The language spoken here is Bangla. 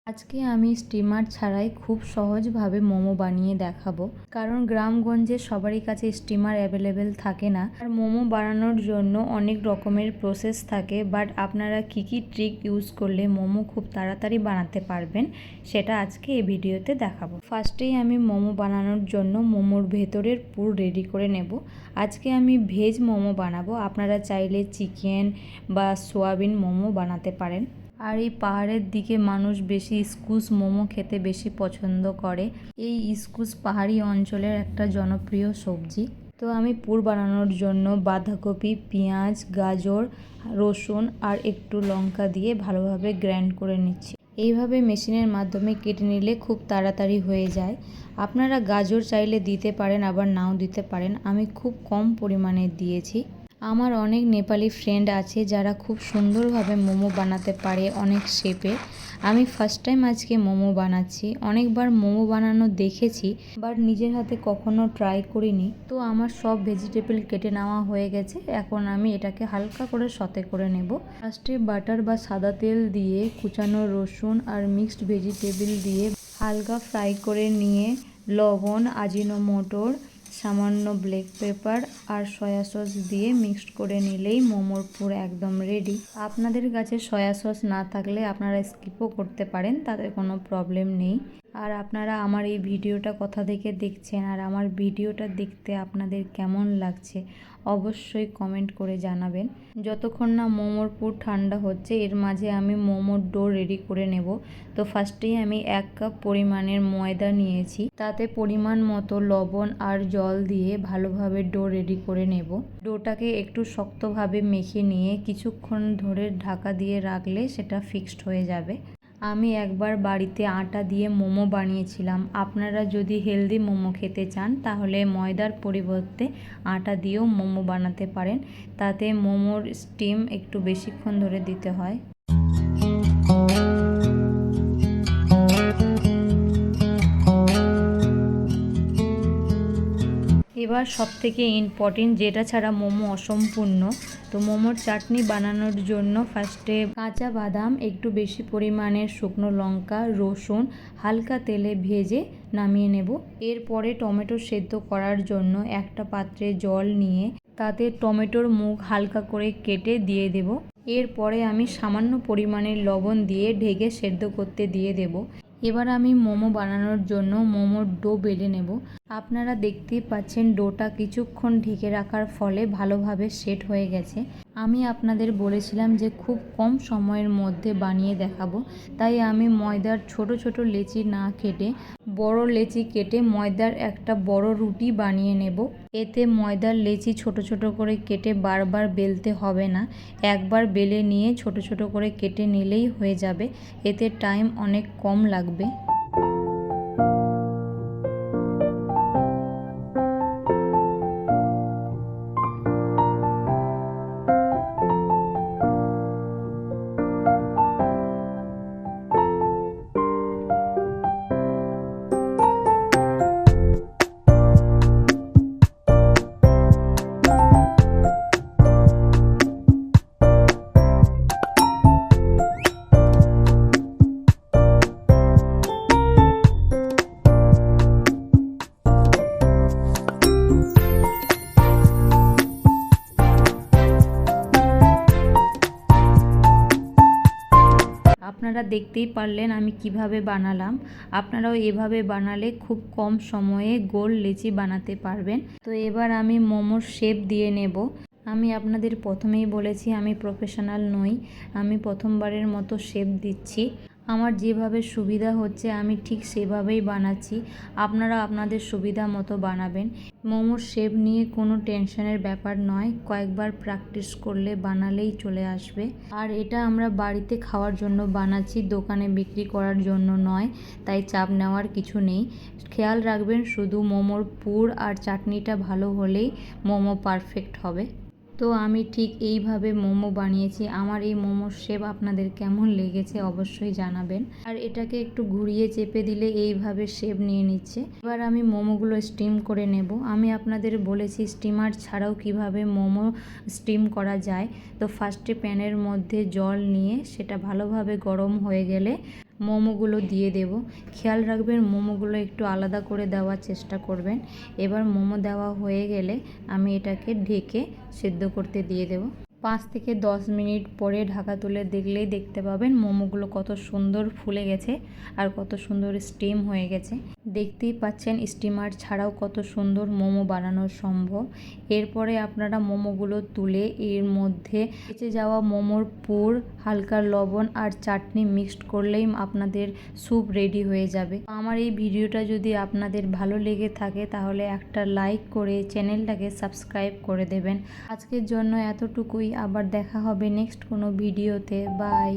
আজকে আমি স্টিমার ছাড়াই খুব সহজভাবে মোমো বানিয়ে দেখাবো, কারণ গ্রামগঞ্জে সবারই কাছে স্টিমার অ্যাভেলেবেল থাকে না। আর মোমো বানানোর জন্য অনেক রকমের প্রসেস থাকে, বাট আপনারা কি ট্রিক ইউজ করলে মোমো খুব তাড়াতাড়ি বানাতে পারবেন সেটা আজকে এই ভিডিওতে দেখাবো। ফার্স্টেই আমি মোমো বানানোর জন্য মোমোর ভেতরের পুর রেডি করে নেব। আজকে আমি ভেজ মোমো বানাবো, আপনারা চাইলে চিকেন বা সোয়াবিন মোমো বানাতে পারেন। আর এই পাহাড়ের দিকে মানুষ বেশি স্কুশ মোমো খেতে বেশি পছন্দ করে। এই স্কুশ পাহাড়ি অঞ্চলের একটা জনপ্রিয় সবজি। তো আমি পুর বানানোর জন্য বাঁধাকপি, পেঁয়াজ, গাজর, রসুন আর একটু লঙ্কা দিয়ে ভালোভাবে গ্রাইন্ড করে নিচ্ছি। এইভাবে মেশিনের মাধ্যমে কেটে নিলে খুব তাড়াতাড়ি হয়ে যায়। আপনারা গাজর চাইলে দিতে পারেন, আবার নাও দিতে পারেন। আমি খুব কম পরিমাণে দিয়েছি। আমার অনেক নেপালি ফ্রেন্ড আছে যারা খুব সুন্দরভাবে মোমো বানাতে পারে অনেক শেপে। আমি ফার্স্ট টাইম আজকে মোমো বানাচ্ছি। অনেকবার মোমো বানানো দেখেছি, বাট নিজের হাতে কখনো ট্রাই করিনি। তো আমার সব ভেজিটেবল কেটে নেওয়া হয়ে গেছে। এখন আমি এটাকে হালকা করে সতে করে নেব। ফার্স্টে বাটার বা সাদা তেল দিয়ে কুচানো রসুন আর মিক্সড ভেজিটেবল দিয়ে হালকা ফ্রাই করে নিয়ে লবণ, আজিনোমোটোর, সামান্য ব্ল্যাক পেপার আর সয়া সস দিয়ে মিক্সড করে নিলেই মোমোর পুর একদম রেডি। আপনাদের কাছে সয়া সস না থাকলে আপনারা স্কিপও করতে পারেন, তাতে কোনো প্রবলেম নেই। আর আপনারা আমার এই ভিডিওটা কোথা থেকে দেখছেন আর আমার ভিডিওটা দেখতে আপনাদের কেমন লাগছে অবশ্যই কমেন্ট করে জানাবেন। যতক্ষণ না মোমোর পুর ঠান্ডা হচ্ছে এর মাঝে আমি মোমোর ডো রেডি করে নেব। তো ফার্স্টেই আমি 1 কাপ পরিমাণের ময়দা নিয়েছি, তাতে পরিমাণ মতো লবণ আর জল দিয়ে ভালোভাবে ডো রেডি করে নেব। ডোটাকে একটু শক্তভাবে মেখে নিয়ে কিছুক্ষণ ধরে ঢাকা দিয়ে রাখলে সেটা ফিক্সড হয়ে যাবে। আমি একবার বাড়িতে আটা দিয়ে মোমো বানিয়েছিলাম। আপনারা যদি হেলদি মোমো খেতে চান তাহলে ময়দার পরিবর্তে আটা দিয়েও মোমো বানাতে পারেন। তাতে মোমোর স্টিম একটু বেশিক্ষণ ধরে দিতে হয়। এবার সবথেকে ইম্পর্টেন্ট, যেটা ছাড়া মোমো অসম্পূর্ণ। তো মোমোর চাটনি বানানোর জন্য ফার্স্টে কাঁচা বাদাম, একটু বেশি পরিমাণের শুকনো লঙ্কা, রসুন হালকা তেলে ভেজে নামিয়ে নেব। এরপরে টমেটো সেদ্ধ করার জন্য একটা পাত্রে জল নিয়ে তাতে টমেটোর মুখ হালকা করে কেটে দিয়ে দেব। এরপরে আমি সামান্য পরিমাণের লবণ দিয়ে ঢেকে সেদ্ধ করতে দিয়ে দেব। এবার আমি মোমো বানানোর জন্য মোমোর ডো বেলে নেব। আপনারা দেখতেই পাচ্ছেন ডোটা কিছুক্ষণ ঢেকে রাখার ফলে ভালোভাবে সেট হয়ে গেছে। আমি আপনাদের বলেছিলাম যে খুব কম সময়ের মধ্যে বানিয়ে দেখাবো, তাই আমি ময়দার ছোট ছোট লেচি না কেটে বড় লেচি কেটে ময়দার একটা বড় রুটি বানিয়ে নেব। এতে ময়দার লেচি ছোট ছোট করে কেটে বারবার বেলতে হবে না, একবার বেলে নিয়ে ছোট ছোট করে কেটে নিলেই হয়ে যাবে। এতে টাইম অনেক কম লাগবে। আপনারা দেখতেই পারলেন আমি কিভাবে বানালাম। আপনারাও এভাবে বানালে খুব কম সময়ে গোল লেচি বানাতে পারবেন। তো এবার আমি মোমোর শেপ দিয়ে নেব। আমি আপনাদের প্রথমেই বলেছি আমি প্রফেশনাল নই, আমি প্রথমবারের মতো শেপ দিচ্ছি। আমার যেভাবে সুবিধা হচ্ছে আমি ঠিক সেভাবেই বানাচ্ছি। আপনারা আপনাদের সুবিধা মতো বানাবেন। মোমোর শেপ নিয়ে কোনো টেনশনের ব্যাপার নয়, কয়েকবার প্র্যাকটিস করলে বানালেই চলে আসবে। আর এটা আমরা বাড়িতে খাওয়ার জন্য বানাচ্ছি, দোকানে বিক্রি করার জন্য নয়, তাই চাপ নেওয়ার কিছু নেই। খেয়াল রাখবেন শুধু মোমোর পুর আর চাটনিটা ভালো হলেই মোমো পারফেক্ট হবে। তো আমি ঠিক এইভাবে মোমো বানিয়েছি। আমার এই মোমোর শেপ আপনাদের কেমন লেগেছে অবশ্যই জানাবেন। আর এটাকে একটু ঘুরিয়ে চেপে দিলে এইভাবে শেপ নিয়ে নিচ্ছে। এবার আমি মোমোগুলো স্টিম করে নেব। আমি আপনাদের বলেছি স্টিমার ছাড়াও কিভাবে মোমো স্টিম করা যায়। তো ফার্স্টে প্যানের মধ্যে জল নিয়ে সেটা ভালোভাবে গরম হয়ে গেলে মোমোগুলো দিয়ে দেব। খেয়াল রাখবেন মোমোগুলো একটু আলাদা করে দেওয়ার চেষ্টা করবেন। এবার মোমো দেওয়া হয়ে গেলে আমি এটাকে ঢেকে সেদ্ধ করতে দিয়ে দেব। 5 থেকে 10 মিনিট পরে ঢাকা তুলে দেখলেই দেখতে পাবেন মোমোগুলো কত সুন্দর ফুলে গেছে আর কত সুন্দর স্টিম হয়ে গেছে। দেখতেই পাচ্ছেন স্টিমার ছাড়াও কত সুন্দর মোমো বানানো সম্ভব। এরপরে আপনারা মোমোগুলো তুলে এর মধ্যে বেঁচে যাওয়া মোমোর পুর, হালকা লবণ আর চাটনি মিক্সড করলেই আপনাদের স্যুপ রেডি হয়ে যাবে। আমার এই ভিডিওটা যদি আপনাদের ভালো লেগে থাকে তাহলে একটা লাইক করে চ্যানেলটাকে সাবস্ক্রাইব করে দেবেন। আজকের জন্য এতটুকুই। আবার দেখা হবে নেক্সট কোনো ভিডিওতে। বাই।